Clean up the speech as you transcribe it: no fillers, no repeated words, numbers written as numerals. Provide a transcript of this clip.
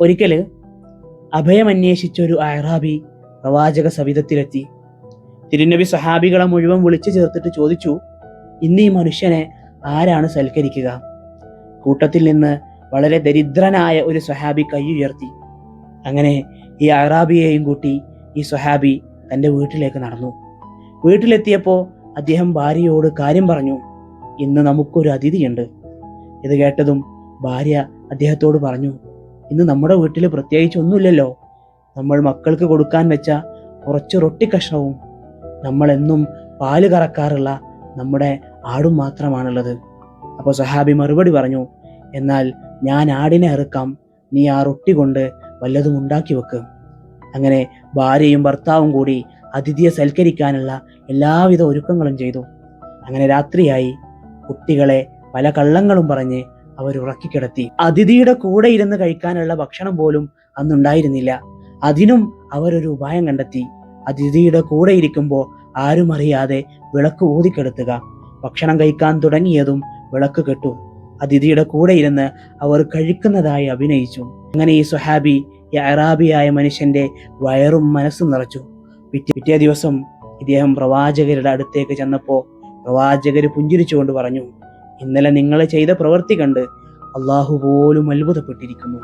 ഒരിക്കൽ അഭയമന്വേഷിച്ചൊരു അഅറാബി പ്രവാചക സവിധത്തിലെത്തി. തിരുനബി സഹാബികളെ മുഴുവൻ വിളിച്ചു ചേർത്തിട്ട് ചോദിച്ചു, ഇന്ന് ഈ മനുഷ്യനെ ആരാണ് സൽക്കരിക്കുക? കൂട്ടത്തിൽ നിന്ന് വളരെ ദരിദ്രനായ ഒരു സ്വഹാബി കൈ ഉയർത്തി. അങ്ങനെ ഈ അഅറാബിയെയും കൂട്ടി ഈ സ്വഹാബി തൻ്റെ വീട്ടിലേക്ക് നടന്നു. വീട്ടിലെത്തിയപ്പോൾ അദ്ദേഹം ഭാര്യയോട് കാര്യം പറഞ്ഞു, ഇന്ന് നമുക്കൊരു അതിഥിയുണ്ട്. ഇത് കേട്ടതും ഭാര്യ അദ്ദേഹത്തോട് പറഞ്ഞു, ഇന്ന് നമ്മുടെ വീട്ടിൽ പ്രത്യേകിച്ച് ഒന്നുമില്ലല്ലോ. നമ്മൾ മക്കൾക്ക് കൊടുക്കാൻ വെച്ച കുറച്ച് റൊട്ടി കഷ്ണവും നമ്മളെന്നും പാല് കറക്കാറുള്ള നമ്മുടെ ആടും മാത്രമാണുള്ളത്. അപ്പോൾ സഹാബി മറുപടി പറഞ്ഞു, എന്നാൽ ഞാൻ ആടിനെ അറുക്കാം, നീ ആ റൊട്ടി കൊണ്ട് വല്ലതും ഉണ്ടാക്കി വെക്ക്. അങ്ങനെ ഭാര്യയും ഭർത്താവും കൂടി അതിഥിയെ സൽക്കരിക്കാനുള്ള എല്ലാവിധ ഒരുക്കങ്ങളും ചെയ്തു. അങ്ങനെ രാത്രിയായി. കുട്ടികളെ പല കള്ളങ്ങളും പറഞ്ഞ് അവർ ഉറക്കിക്കിടത്തി. അതിഥിയുടെ കൂടെ ഇരുന്ന് കഴിക്കാനുള്ള ഭക്ഷണം പോലും അന്നുണ്ടായിരുന്നില്ല. അതിനും അവരൊരു ഉപായം കണ്ടെത്തി. അതിഥിയുടെ കൂടെ ഇരിക്കുമ്പോൾ ആരും അറിയാതെ വിളക്ക് ഊതിക്കെടുത്തുക. ഭക്ഷണം കഴിക്കാൻ തുടങ്ങിയതും വിളക്ക് കെട്ടു. അതിഥിയുടെ കൂടെ ഇരുന്ന് അവർ കഴിക്കുന്നതായി അഭിനയിച്ചു. അങ്ങനെ ഈ സ്വഹാബി, ഈ അഅറാബിയായ മനുഷ്യന്റെ വയറും മനസ്സും നിറച്ചു. പിറ്റേ ദിവസം ഇദ്ദേഹം പ്രവാചകരുടെ അടുത്തേക്ക് ചെന്നപ്പോൾ പ്രവാചകർ പുഞ്ചിരിച്ചുകൊണ്ട് പറഞ്ഞു, ഇന്നലെ നിങ്ങൾ ചെയ്ത പ്രവൃത്തി കണ്ട് അള്ളാഹു പോലും അത്ഭുതപ്പെട്ടിരിക്കുന്നു.